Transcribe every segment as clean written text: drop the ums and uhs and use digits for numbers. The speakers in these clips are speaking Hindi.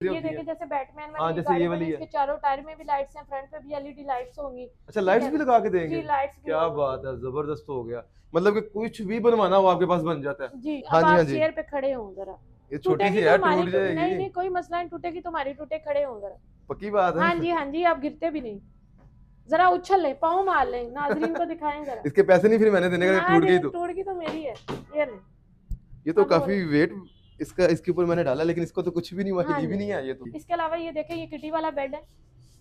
ये देखिए जैसे बैटमैन हाँ, वाली जैसे गाड़ी ये बनी, वाली है। इसके चारों टायर में भी लाइट्स हैं, फ्रंट पे भी एलईडी लाइट्स होंगी। अच्छा, ठीक लाइट्स है भी लगा के देंगे? जी, लाइट्स भी क्या बात है, जबरदस्त हो गया। मतलब कि कुछ भी बनवाना हो आपके पास बन जाता है। जी। हाँ अब जी, आप हाँ जी। चेयर पे खड़े हो जरा, ये छोटी टूटेगी सी तो है, हमारी टूट नहीं जाएगी। नहीं कोई मसला नहीं, टूटेगी तो हमारी, टूटे खड़े हो जरा। पक्की बात हाँ है। जी हाँ जी, आप गिरते भी नहीं, जरा उछल ले, पाँव मार ले, नाजरीन को दिखाएं जरा। इसके पैसे नहीं फिर मैंने देने का, ना टूट गई नहीं, तो। टूट गई तो मेरी है, ये ले। ये तो अब हो काफी रहे वेट इसका इसके ऊपर मैंने डाला, लेकिन इसको तो कुछ भी नहीं हुआ, हाँ हिली भी जी। नहीं है ये तो। इसके अलावा ये देखें, ये किटी वाला बेड है,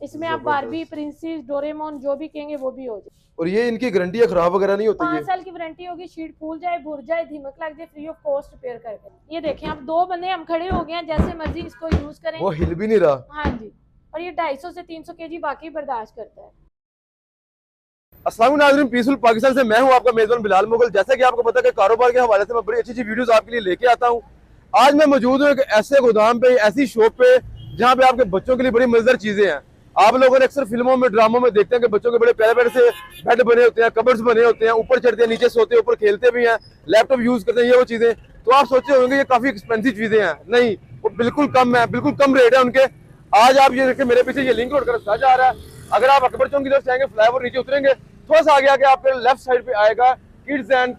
इसमें आप बारबी, जबरदस्त। प्रिंसेस, डोरेमोन जो भी कहेंगे वो भी हो जाए। और ये इनकी गारंटी है, खराब वगैरह नहीं होती 5 ये? साल की वारंटी होगी, शीट फूल जाए, भुर जाए, धीमक लग जाए, फ्री ऑफ कॉस्ट रिपेयर करके। ये देखें, आप 2 बंदे हम खड़े हो गए हैं, जैसे मर्जी इसको यूज करें। वो हिल भी नहीं रहा। हाँ जी, और ये 250 से 300 केजी वाकई बर्दाश्त करता है। अस्सलाम वालेकुम नाज़रीन, पीसफुल पाकिस्तान से मैं हूं आपका मेजबान बिलाल मुगल। जैसा कि आपको पता है कि कारोबार के हवाले से मैं बड़ी अच्छी अच्छी वीडियोस आपके लिए लेके आता हूं। आज मैं मौजूद हूं एक ऐसे गोदाम पे, ऐसी शॉप पे जहां पे आपके बच्चों के लिए बड़ी मजेदार चीजें हैं। आप लोगों ने अक्सर फिल्मों में, ड्रामों में देखते हैं कि बच्चों के बड़े प्यारे प्यारे से बेड बने होते हैं, कबर्ड्स बने होते हैं, ऊपर चढ़ते हैं, नीचे सोते हैं, ऊपर खेलते भी हैं, लैपटॉप यूज करते हैं, ये वो चीजें। तो आप सोचे होंगे ये काफी एक्सपेंसिव चीजें हैं, नहीं, वो बिल्कुल कम है, बिल्कुल कम रेट है उनके। आज आप ये देखिए, मेरे पीछे ये लिंक रोड का रास्ता जा रहा है। अगर आप अकबर चौक की तरफ जाएंगे, फ्लाईओवर नीचे उतरेंगे, थोड़ा सा आगे आके आपके लेफ्ट साइड पे आएगा किड्स एंड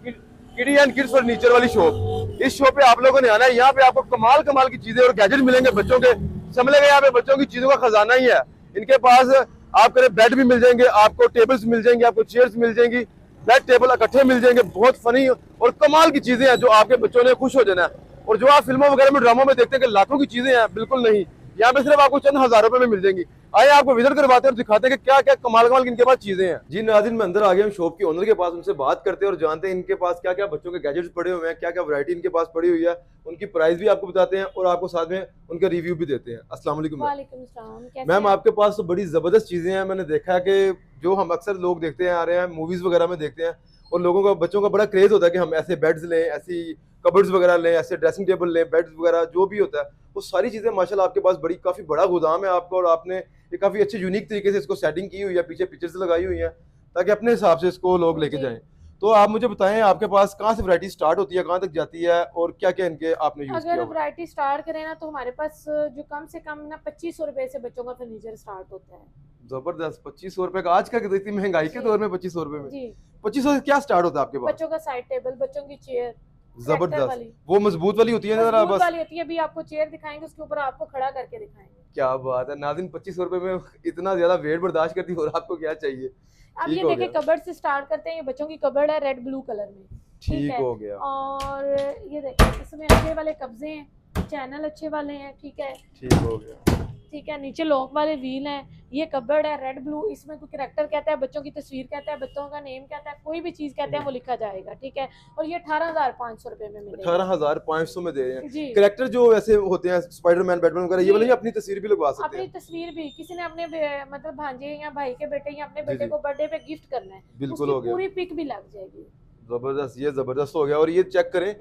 किडी एंड किड्स फर्नीचर वाली शॉप। इस शॉप पे आप लोगों ने आना है। यहाँ पे आपको कमाल कमाल की चीजें और गैजेट मिलेंगे बच्चों के, समझ यहाँ पे बच्चों की चीजों का खजाना ही है। इनके पास आपके बेड भी मिल जाएंगे, आपको टेबल्स मिल जाएंगे, आपको चेयर्स मिल जाएंगी, बेड टेबल इकट्ठे मिल जाएंगे। बहुत फनी और कमाल की चीजें हैं जो आपके बच्चों ने खुश हो जाना है। और जो आप फिल्मों वगैरह में, ड्रामों में देखते हैं कि लाखों की चीजें हैं, बिल्कुल नहीं, यहाँ पे सिर्फ आपको चंद हजार रुपए में मिल जाएंगी। आइए आपको विजिट करवाते हैं और दिखाते हैं कि क्या क्या कमाल कमाल इनके पास चीजें हैं। जी नाज़रीन, मैं अंदर आ गया हूँ शॉप के ओनर के पास, उनसे बात करते हैं और जानते हैं इनके पास क्या क्या बच्चों के गैजेट्स पड़े हुए हैं, क्या क्या वैरायटी इनके पास पड़ी हुई है, उनकी प्राइस भी आपको बताते हैं और आपको साथ में उनका रिव्यू भी देते हैं। अस्सलाम वालेकुम मैम, आपके पास तो बड़ी जबरदस्त चीजें हैं। मैंने देखा है कि जो हम अक्सर लोग देखते हैं आ रहे हैं, मूवीज वगैरह में देखते हैं, और लोगों का, बच्चों का बड़ा क्रेज होता है कि हम ऐसे बेड्स लें, ऐसी कबर्ड्स वगैरह लें, ऐसे ड्रेसिंग टेबल लें, बेड्स वगैरह जो भी होता है, वो सारी चीजें माशाल्लाह आपके पास बड़ी, काफी बड़ा गोदाम है आपका, और आपने ये काफी अच्छे यूनिक तरीके से इसको सेटिंग की हुई है, पीछे पिक्चर्स लगाई हुई है ताकि अपने हिसाब से इसको लोग लेके जाएं। तो आप मुझे बताएं, आपके पास कहाँ से वैरायटी स्टार्ट होती है, कहाँ तक जाती है, और क्या क्या इनके आपने यूज किया अगर हुआ है? वैरायटी स्टार्ट करें ना, तो हमारे पास जो कम से कम ना 2500 रुपए से बच्चों का फर्नीचर स्टार्ट होता है। जबरदस्त, 2500 रुपए का? आज का इतनी महंगाई के जी दौर में 2500 रुपए में जी। 2500 से क्या स्टार्ट होता है आपके पास? बच्चों का साइड टेबल, बच्चों की चेयर, ट्रैक्टर जबरदस्त, वाली, वो मजबूत वाली होती है जरा मजबूत बस? वाली होती है। अभी आपको चेयर दिखाएंगे, उसके ऊपर आपको खड़ा करके दिखाएंगे। क्या बात है नाज़रीन, 2500 रुपए में इतना ज्यादा वेट बर्दाश्त करती है, और आपको क्या चाहिए। अब ठीक ये हो देखें, गया, कबर्ड से स्टार्ट करते हैं। ये बच्चों की कबर्ड है, रेड ब्लू कलर में, ठीक ठीक है। हो गया, और ये देखें, इसमें अच्छे वाले कब्जे हैं, चैनल अच्छे वाले हैं, ठीक है, ठीक हो गया। ठीक है। नीचे लॉक वाले व्हील हैं। ये कबर्ड है रेड ब्लू, इसमें कोई कैरेक्टर कहता है, बच्चों की तस्वीर कहता है, बच्चों का नेम कहता है, कोई भी चीज कहते हैं वो लिखा जाएगा, ठीक है। और ये 18,500 रुपए में मिलेगा। 18,500 में दे रहे हैं जी। कैरेक्टर जो वैसे होते हैं, स्पाइडरमैन, बैटमैन वगैरह, ये वाले अपनी तस्वीर भी लगवा सकते अपनी हैं? तस्वीर भी, किसी ने अपने मतलब भांजे या भाई के बेटे या अपने जी, बेटे जी। को बर्थडे पे गिफ्ट करना है, बिल्कुल हो उसकी गया, पूरी पिक भी लग जाएगी। जबरदस्त, ये जबरदस्त हो गया। और ये चेक करें,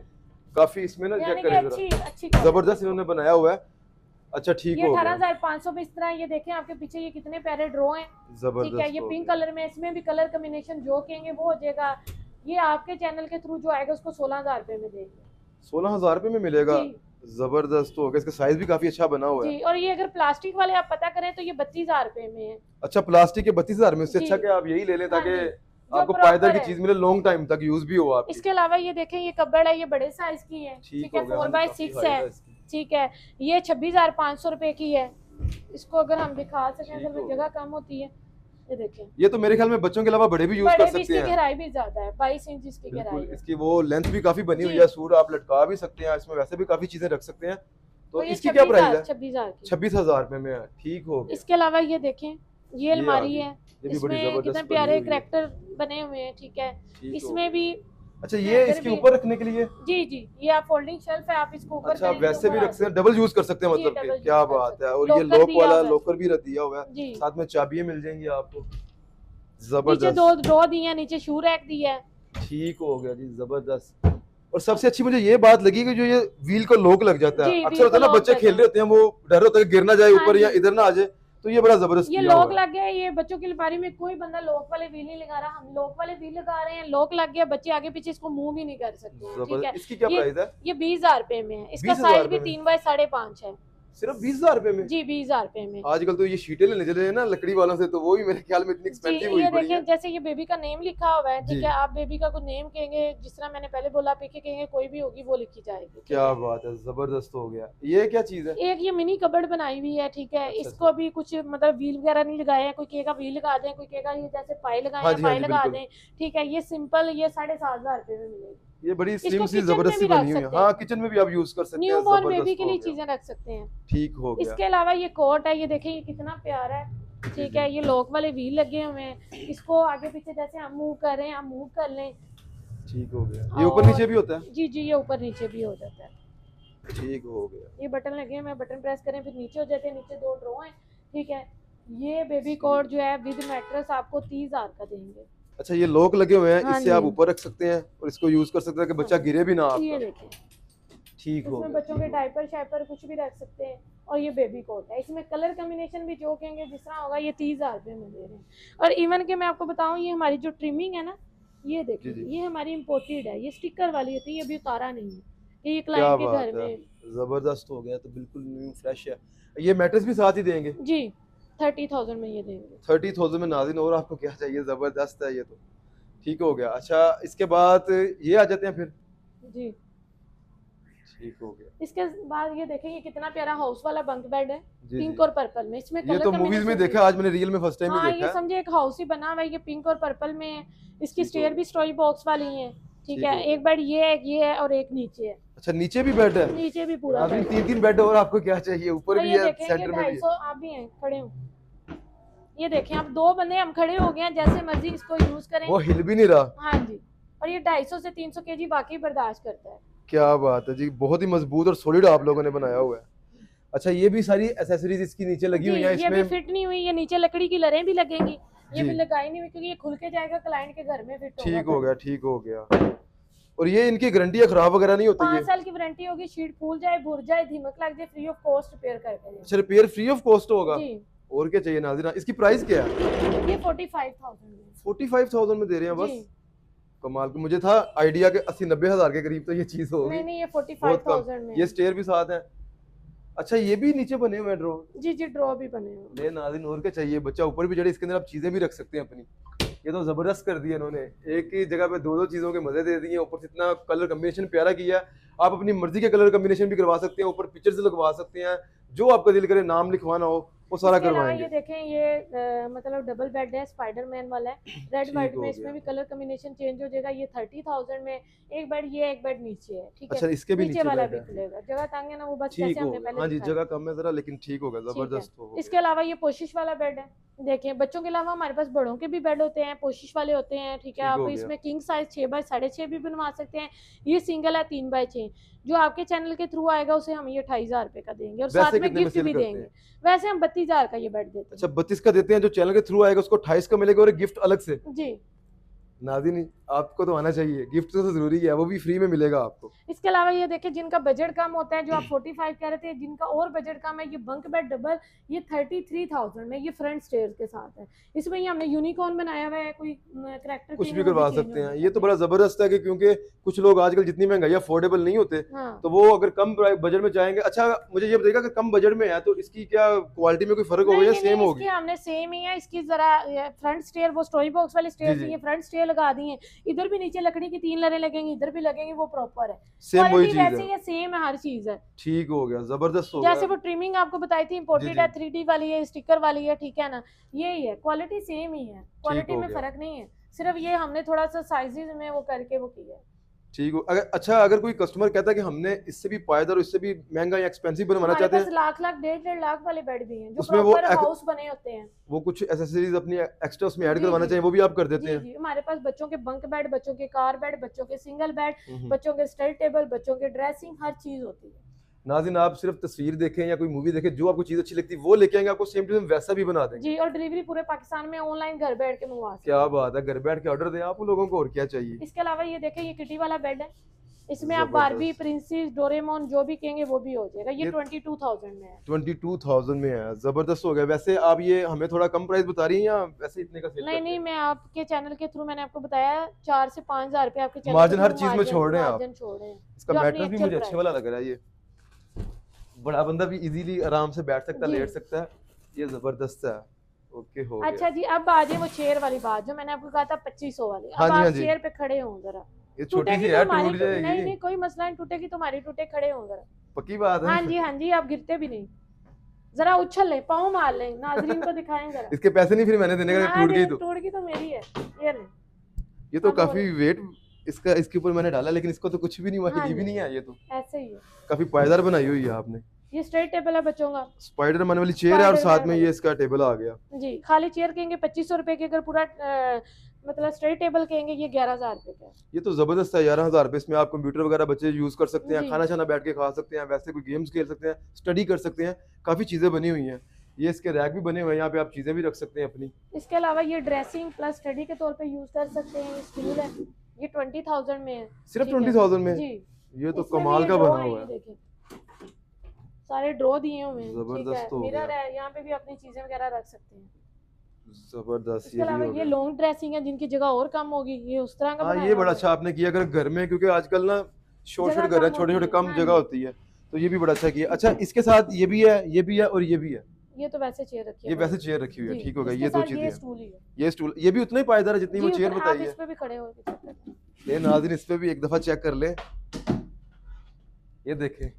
काफी इसमें ना, यानी चेक कि करें अच्छी जरा, अच्छी जबरदस्त इन्होंने बनाया हुआ है। अच्छा, ठीक ये हो गया, 18,500 में इस तरह। ये देखें आपके पीछे, ये कितने प्यारे ड्रॉ हैं, ठीक है। जबरदस्त ये हो पिंक गया। कलर में, इसमें भी कलर कॉम्बिनेशन जो कहेंगे वो हो जाएगा। ये आपके चैनल के थ्रू जो आएगा उसको 16,000 रुपए में देंगे। 16,000 रुपए में मिलेगा? जी जबरदस्त हो गया, इसका साइज भी काफी अच्छा बना हुआ है। जी। और ये अगर प्लास्टिक वाले आप पता करें तो ये 32,000 रुपए में है। अच्छा, प्लास्टिक के 32,000 में? उससे जी। अच्छा कि आप यही ले लें हाँ ताकि जी, जो आपको प्रॉपर पायदार की है। चीज मिले, लॉन्ग टाइम तक यूज भी हो आपकी। इसके अलावा ये देखें, ये कबर्ड है, ये बड़े साइज की है, ठीक ठीक है, हो गया, 4x6 काफी है, हाइट इसकी। ठीक है। ये 26,500 रुपए की है। इसको अगर हम दिखा सकें, ठीक अगर हो जगह कम होती है, ये देखें। ये तो मेरे ख्याल में बच्चों के अलावा बड़े भी यूज बड़े कर भी, सकते इसकी हैं। गहराई भी ज्यादा है, 22 इंच इसकी बिल्कुल, गहराई है। इसकी वो लेंथ भी काफी बनी हुई जी। है, सूट आप लटका भी सकते हैं, इसमें वैसे भी काफी चीजें रख सकते हैं। तो और ये इसकी क्या प्राइस है? 26,000 की। 26,000 रुपए में है, ठीक हो गया। इसके अलावा ये देखें, ये अलमारी आगे, है, ये भी बड़ी इसमें जबरदस्त कितने बनी प्यारे हुई है। कैरेक्टर बने हुए हैं, ठीक है। ठीक हो इसमें गया। भी अच्छा, ये इधर इसके भी- ऊपर रखने के लिए? जी जी, ये आप फोल्डिंग शेल्फ है, आप इसको ऊपर अच्छा, आप करेंगे वैसे तो भी ऊपर रख आ सकते हैं, डबल यूज कर सकते हैं, जी, मतलब डबल कि क्या यूज कर बात सकते है। हैं। और ये लॉकर लॉक दिया वाला हुआ है। लॉकर भी दिया हुआ है, जी। साथ में चाबियां मिल जाएंगी आपको। नीचे जबरदस्त, 2 ड्रॉ दिए हैं, नीचे शू रैक दिया है। ठीक हो गया जी, जबरदस्त। और सबसे अच्छी मुझे ये बात लगी कि जो ये व्हील को लॉक लग जाता है, जी, अक्सर व्हील होता है ना, को बच्चे लॉक खेल रहे होते हैं, वो डर होता है कि गिर ना जाए हाँ ऊपर या जी। इधर ना आ जाए, तो ये बड़ा जबरदस्त ये किया लॉक हुआ है। लग गया है। ये बच्चों की अलमारी में कोई बंदा लॉक वाले व्हील नहीं लगा रहा, हम लॉक वाले व्हील लगा रहे हैं। लॉक लग गया, बच्चे आगे पीछे इसको मूव भी नहीं कर सकते हैं, ठीक है। जबरदस्त। इसकी क्या ये प्राइस है? ये 20,000 रुपए में है। इसका 20,000 साइज भी रुपए में? 3 बाय 5.5 है। सिर्फ 20,000 में? जी 20,000 में। आजकल तो ये शीटें लेने चले हैं ना लकड़ी वालों से, तो वो भी मेरे ख्याल में इतनी एक्सपेंसिव हुई ये पड़ी है। देखें, जैसे ये बेबी का नेम लिखा हुआ है, ठीक जी। है, आप बेबी का कोई नेम कहेंगे, जिस तरह मैंने पहले बोला, पीके कहेंगे, कोई भी होगी वो लिखी जाएगी, ठीक क्या है? बात है, जबरदस्त हो गया। ये क्या चीज है? एक ये मिनी कबर्ड बनाई हुई है, ठीक है, अच्छा, इसको भी कुछ मतलब व्हील वगैरह नहीं लगाए हैं, कोई कहेगा व्हील लगा दें, कोई कहेगा ये जैसे पाई लगाए हाँ हैं जी, हाँ पाई जी, लगा बिल्कुल। दें, ठीक है, ये सिंपल, ये 7,500 में मिलेगी। ये बड़ी स्लिम इसको सी किचन में जबरदस्त सी भी रख बनी हुई है। सकते हाँ, हैं, किचन में भी आप यूज कर सकते हैं। न्यू बॉर्न बेबी जबरदस्त के हो लिए गया। चीजें रख सकते हैं। ठीक हो गया। इसके अलावा ये कोट है, ये देखें, ये कितना प्यारा है, ठीक है, ये लॉक वाले व्हील लगे हुए हैं, इसको आगे पीछे जैसे हम मूव कर रहे हैं, हम मूव कर लें। ठीक हो गया। ये ऊपर नीचे भी होता है? जी जी, ये ऊपर नीचे भी हो जाता है। ठीक हो गया। ये बटन लगे हैं, मैं बटन प्रेस करें फिर नीचे हो जाते हैं, नीचे 2 ड्रॉ हैं, ठीक है। ये बेबी कोट जो है विद मैट्रेस आपको 30,000 का देंगे। अच्छा, ये लॉक लगे हुए हैं, हाँ इससे आप जी। ऊपर रख सकते हैं और इसको यूज कर सकते हैं कि बच्चा गिरे भी ना ये आपका। देखें, ठीक हो इसमें गया। बच्चों के डायपर शायपर कुछ भी रख सकते हैं। और ये बेबी कोट है, इसमें कलर कॉम्बिनेशन भी जो कहेंगे जिस तरह होगा, ये 30,000 में दे रहे हैं। और इवन के मैं आपको बताऊं, ये हमारी जो ट्रिमिंग है ना, ये देखिए, जी, जी। ये हमारी इम्पोर्टेड है, ये स्टिकर वाली होती है, ये अभी उतारा नहीं है, ये क्या क्लाइंट के बात घर है, में। जबरदस्त हो गया। तो बिल्कुल न्यू फ्रेश है। ये मैट्रेस भी साथ ही देंगे? जी 30,000 में ये देंगे। 30,000 में नाज़रीन, और आपको क्या चाहिए, जबरदस्त है ये तो। ठीक हो गया। अच्छा, इसके बाद ये आ जाते हैं फिर। जी, ठीक हो गया। इसके बाद ये देखें, ये कितना प्यारा हाउस वाला बंक बेड है, जी, पिंक जी। और पर्पल में। इसमें ये कलर तो मूवीज में कॉम्बिनेशन देखा, आज मैंने रियल में फर्स्ट टाइम ही हाँ, देखा ये है। समझे एक हाउस ही बना हुआ है, ये पिंक और पर्पल में है। इसकी ठीक स्टेयर हो भी स्टोरी बॉक्स वाली है, ठीक है। एक बेड ये है और एक नीचे है। अच्छा, नीचे भी बेड है? नीचे भी पूरा नाज़रीन, बेड है। 3-3 बेड और आपको क्या चाहिए? ऊपर और भी ये है, देखें, ये सेंटर में भी है। 250, आप भी हैं खड़े हो, ये देखें, आप 2 बंदे हम खड़े हो गए हैं, जैसे मर्जी इसको यूज करें। वो हिल भी नहीं रहा। हाँ जी, और ये 250 से 300 केजी बाकी बर्दाश्त करता है। क्या बात है जी, बहुत ही मजबूत और सॉलिड आप लोगों ने बनाया हुआ है। अच्छा, ये भी सारी एसेसरीज इसकी नीचे लगी हुई है। ये भी इसमें फिट नहीं हुई, ये नीचे लकड़ी की लरें भी लगेंगी, ये जी। भी लगाई नहीं हुई, क्योंकि ये खुल के जाएगा, क्लाइंट के घर में फिट होगा। ठीक हो गया, ठीक हो गया। और ये इनकी गारंटी है, खराब वगैरह नहीं होती? 5 ये साल की वारंटी होगी, शीट फूल जाए, भुर जाए, धीमक लग जाए, फ्री ऑफ कॉस्ट रिपेयर करके देंगे। अच्छा, रिपेयर फ्री ऑफ कॉस्ट होगा? जी, और क्या चाहिए नाज़रीन? इसकी प्राइस क्या है? ये 45,000 में। 45,000 में दे रहे हैं बस? जी। कमाल। को मुझे था आइडिया के 80-90 हज़ार के करीब तो ये चीज होगी। नहीं, ये बहुत 45,000 कम। में। ये स्टेयर भी साथ है। अच्छा, ये भी नीचे बने हुए हैं ड्रॉ? जी जी, ड्रॉ भी बने हुए। ले नाज़रीन, और क्या चाहिए? बच्चा ऊपर भी चढ़े, इसके अंदर आप चीजें भी रख सकते हैं अपनी। ये तो जबरदस्त कर दिया इन्होंने, एक ही जगह पे 2-2 चीजों के मजे दे दिए। ऊपर से इतना कलर कॉम्बिनेशन प्यारा किया। आप अपनी मर्जी के कलर कॉम्बिनेशन भी करवा सकते हैं, ऊपर पिक्चर्स लगवा सकते हैं, जो आपका दिल करे, नाम लिखवाना हो वो सारा इसके अलावा करवाएंगे। ये देखें, ये मतलब डबल बेड है, स्पाइडरमैन वाला है, रेड ठीक वाइट हो में, इसमें गया। भी कलर कॉम्बिनेशन चेंज हो जाएगा। ये 30,000 में। एक बेड ये, एक बेड नीचे है, ठीक है। अच्छा, इसके भी नीचे नीचे वाला बेड भी है। खुलेगा, जगह तंग है ना, वो बस ठीक जैसे हो हमने गया। पहले हाँ जी, दिखाया। जगह कम है जरा, लेकिन ठीक होगा, ठीक है। जबरदस्त हो गया। इसके अलावा ये पोशिश वाला बेड है, देखें, बच्चों के अलावा हमारे पास बड़ों के भी बेड होते हैं, पोशिश वाले होते हैं, ठीक है। ठीक आप हो गया। इसमें किंग साइज 6 बाय 6.5 भी बनवा सकते हैं। ये सिंगल है 3 बाय 6, जो आपके चैनल के थ्रू आएगा उसे हम ये 28,000 रुपए का देंगे, और वैसे साथ में कितने में गिफ्ट सेल भी करते देंगे। हैं? वैसे हम 32,000 का ये बेड देते अच्छा, 32 का देते हैं, जो चैनल के थ्रू आएगा उसको 28 का मिलेगा और गिफ्ट अलग से। हैं जी। नाज़रीन, आपको तो आना चाहिए, गिफ्ट तो जरूरी है, वो भी फ्री में मिलेगा आपको। इसके अलावा ये देखिए, जिनका बजट कम होता है, जो आप 45 कह रहे थे, जिनका और बजट कम है, ये बंक बेड डबल, ये 33,000 में, ये फ्रंट स्टेयर्स के साथ है। इसमें ये हमने यूनिकॉर्न बनाया हुआ है, कोई करैक्टर कुछ भी करवा सकते हैं। ये तो बड़ा जबरदस्त है कि क्योंकि कुछ लोग आजकल जितनी महंगाई अफोर्डेबल नहीं होते, हाँ। तो वो अगर कम बजट में चाहेंगे। अच्छा, मुझे ये बताइएगा कि कम बजट में है तो इसकी क्या क्वालिटी में कोई फर्क होगा या सेम होगी? इसकी हमने सेम ही है, इसकी जरा फ्रंट स्टेयर, वो स्टोरी बॉक्स वाली स्टेयर जी, जी। ये फ्रंट स्टेयर लगा दी है, इधर भी नीचे लकड़ी की 3 लरें लगेंगी, इधर भी लगेंगी, वो प्रॉपर है। सेम वही क्वालिटी चीज वैसे है। ही सेम है, हर चीज है। ठीक हो गया, जबरदस्त हो जैसे गया। वो ट्रिमिंग आपको बताई थी, जी, इम्पोर्टेड जी। है, 3D वाली है, स्टिकर वाली है, ठीक है ना, यही है, क्वालिटी सेम ही है, क्वालिटी हो में गया। फर्क नहीं है, सिर्फ ये हमने थोड़ा सा साइजेस में वो करके वो किया है। ठीक हो। अगर कोई कस्टमर कहता है कि हमने इससे भी पायदार, इससे भी महंगा या एक्सपेंसिव बनवाना हमारे चाहते पास हैं, लाख 1.5 लाख वाले बेड भी हैं, जो उसमें वो प्रॉपर हाउस बने होते हैं। वो कुछ एसेसरीज अपनी एक्स्ट्रा उसमें ऐड जी, करवाना जी। चाहिए, वो भी आप कर देते जी हैं? जी, हमारे पास बच्चों के बंक बेड, बच्चों के कार बेड, बच्चों के सिंगल बेड, हम्म। बच्चों के स्टडी टेबल, बच्चों के ड्रेसिंग, हर चीज होती है। नाज़रीन, आप सिर्फ तस्वीर देखें या कोई मूवी देखें, जो आपको चीज अच्छी लगती है वो लेके आएंगे, आपको सेम टू सेम वैसा भी बना देंगे। जी, और डिलीवरी पूरे पाकिस्तान में ऑनलाइन घर बैठ के मंगवा सकते क्या हैं। बात है, घर बैठ के ऑर्डर दें आप लोगों को, और क्या चाहिए। इसके अलावा ये देखें, ये किटी वाला बेड है, इसमें आप जबरदस्त। बारबी, प्रिंसेस, डोरेमोन जो भी कहेंगे वो भी हो जाएगा। ये ये 22,000 में है। 22,000 में है, जबरदस्त हो गया। वैसे आप ये हमें थोड़ा कम प्राइस बता रही हैं या वैसे इतने का सेल करते नहीं, हैं? मैं आपके चैनल के थ्रू, मैंने आपको बताया 4 से 5,000 रुपए आपके चैनल मार्जिन के हर थ्रू चीज में छोड़ रहे हैं आप। मार्जिन छोड़ रहे हैं। इसका जो अपनी मैट्रेस भी actual मुझे अच्छे price वाला लग रहा है। बड़ा बंदा भी इजीली आराम से बैठ सकता है, जी। लेट सकता है। ये जबरदस्त है। ओके, हो गया। अच्छा जी, अब आ जाए वो चेयर वाली बात जो मैंने आपको कहा था 2500 वाली। हाँ अब जी, हाँ आप जी। चेयर पे खड़े हो जरा, ये छोटी सी टूटेगी तो है, हमारी, टूट नहीं जाएगी। नहीं कोई मसला नहीं, टूटेगी तुम्हारी, टूटे खड़े हो जरा। पक्की बात हाँ है। जी हाँ जी, आप गिरते भी नहीं, जरा उछल ले, पाँव मार ले, नाजरीन को दिखाएं जरा। इसके पैसे नहीं फिर मैंने देने का, ना टूट गई दे, तो। टूट गई तो मेरी है, ये ले। ये तो अब हो काफी रही। वेट इसका, इसके ऊपर मैंने डाला, लेकिन इसको तो कुछ भी नहीं हुआ, हाँ हिली भी जी। नहीं है। ये तो ऐसे ही है, काफी पायदार बनाई हुई है आपने। ये स्ट्रेट टेबल है बच्चों का। स्पाइडरमैन वाली चेयर है और स्पाइडरमैन साथ में वाली। ये इसका टेबल आ गया। जी, खाली चेयर कहेंगे 2500 रुपए की, अगर पूरा मतलब स्ट्रेट टेबल कहेंगे ये 11,000 रुपए का है। ये तो जबरदस्त है। 11,000 रुपए, इसमें आप कंप्यूटर वगैरह बच्चे यूज कर सकते हैं, जी। खाना शाना बैठ के खा सकते हैं, वैसे कोई गेम्स खेल सकते हैं, स्टडी कर सकते हैं, काफी चीजें बनी हुई हैं। ये इसके रैक भी बने हुए हैं, यहाँ पे आप चीजें भी रख सकते हैं अपनी। इसके अलावा ये ड्रेसिंग प्लस स्टडी के तौर पे यूज कर सकते हैं। ये स्टूल है, ये 20,000 में है। सिर्फ ठीक है। 20,000 में? जी, ये तो इसमें भी कमाल ये का ड्रॉ बना है, हुआ ये है। देखिए सारे ड्रॉ दिए हुए हैं। ठीक जबरदस्त है, हो मिरर गया। है, यहाँ पे भी अपनी चीजें वगैरह रख सकते हैं। जबरदस्त। इसके ये भी अलावा हो ये गया। लॉन्ग ड्रेसिंग है, जिनकी जगह और कम होगी, ये उस तरह का हाँ, बनाया ये हुआ बड़ा है। अच्छा आपने किया, अगर घर में, क्योंकि आजकल ना छोटे जगह छोटे घर है, कम छोटे छोटे होती है। कम हाँ जगह जी। होती है, तो ये भी बड़ा अच्छा किया। अच्छा, इसके साथ ये भी है, ये भी है और ये भी है। ये तो वैसे चेयर रखी है, ये वैसे चेयर रखी हुई है, जी। ठीक हो गया। इसके ये दो साथ चीजें ये हैं। स्टूल ही है। ये स्टूल, ये भी उतना ही पायदार है जितनी वो जी, चेयर ऊपर आप बताई है। इस पे भी खड़े हो सकते हैं। ये नाज़रीन, इस पे भी एक दफा चेक कर ले। ये देखें,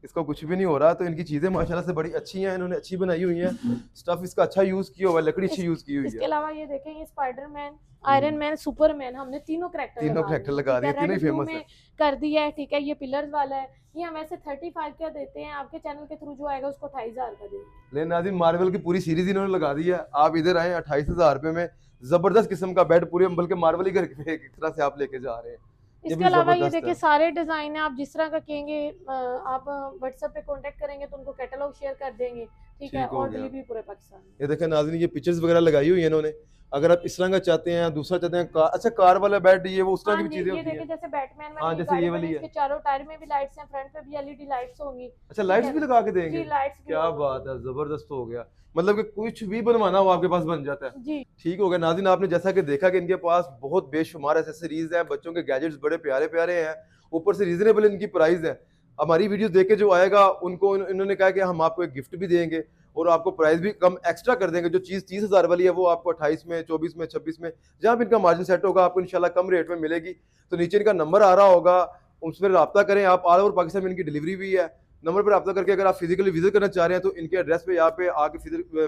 इसको कुछ भी नहीं हो रहा। तो इनकी चीजें माशाल्लाह से बड़ी अच्छी हैं, इन्होंने अच्छी बनाई हुई हैं, स्टफ इसका अच्छा यूज किया हुआ है, लकड़ी अच्छी यूज की हुई इसके है। अलावा ये देखें, ये स्पाइडरमैन, आयरन मैन, सुपरमैन, हमने तीनों कैरेक्टर लगा दिए, तीनों ही फेमस है। कर दिया है। ठीक है, ये पिलर्स वाला है, ये हम ऐसे 35 का देते हैं, आपके चैनल के थ्रू जो आएगा उसको 28,000 का देंगे। लेकिन नाज़रीन, मार्वल की पूरी सीरीज इन्होंने लगा दी है। आप इधर आए 28,000 रुपए में जबरदस्त किस्म का बेड, पूरे बल्कि मार्वल ही घर के एक तरह से आप लेके जा रहे हैं। ये इसके भी अलावा ये जबरदस्त देखिए है। सारे डिजाइन है, आप जिस तरह का कहेंगे आप व्हाट्सएप पे कांटेक्ट करेंगे तो उनको कैटलॉग शेयर कर देंगे। ठीक है, ठीक हो और गया। डिलीवरी पूरे पाकिस्तान में। ये देखें नाज़रीन, ये पिक्चर्स वगैरह लगाई हुई है इन्होंने। अगर आप इस तरह का चाहते हैं, दूसरा चाहते हैं, अच्छा कार वाला बेड, ये वो उस तरह हाँ की भी जी, चीजें ये होती देखिए हैं। जैसे बैटमैन हाँ, वाली जैसे गाड़ी ये बनी, वाली है। इसके चारों टायर में भी लाइट्स हैं, फ्रंट पे भी एलईडी लाइट्स होंगी। अच्छा, लाइट्स है। भी लगा के जी, देंगे? लाइट्स भी क्या होंगी। बात है, जबरदस्त हो गया। मतलब कि कुछ भी बनवाना हो आपके पास बन जाता है। जी, ठीक हो गया नाज़रीन, आपने जैसा कि देखा कि इनके पास बहुत बेशुमार एसेसरीज हैं, बच्चों के गैजेट्स बड़े प्यारे प्यारे हैं, ऊपर से रीजनेबल इनकी प्राइस है। हमारी वीडियो देख के जो आएगा उनको इन्होंने कहा कि हम आपको एक गिफ्ट भी देंगे और आपको प्राइस भी कम एक्स्ट्रा कर देंगे। जो चीज़ 30,000 वाली है वो आपको 28 में, 24 में, 26 में, जहाँ भी इनका मार्जिन सेट होगा आपको इंशाल्लाह कम रेट में मिलेगी। तो नीचे इनका नंबर आ रहा होगा, उस पर रब्ता करें। आप ऑल ओवर पाकिस्तान में इनकी डिलीवरी भी है। नंबर पर रब्ता करके अगर आप फिजिकली विजिट करना चाह रहे हैं तो इनके एड्रेस पे यहाँ पे आके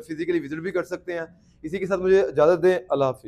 फिजिकली विजिट भी कर सकते हैं। इसी के साथ मुझे इजाज़त दें। अल्लाह हाफिज़।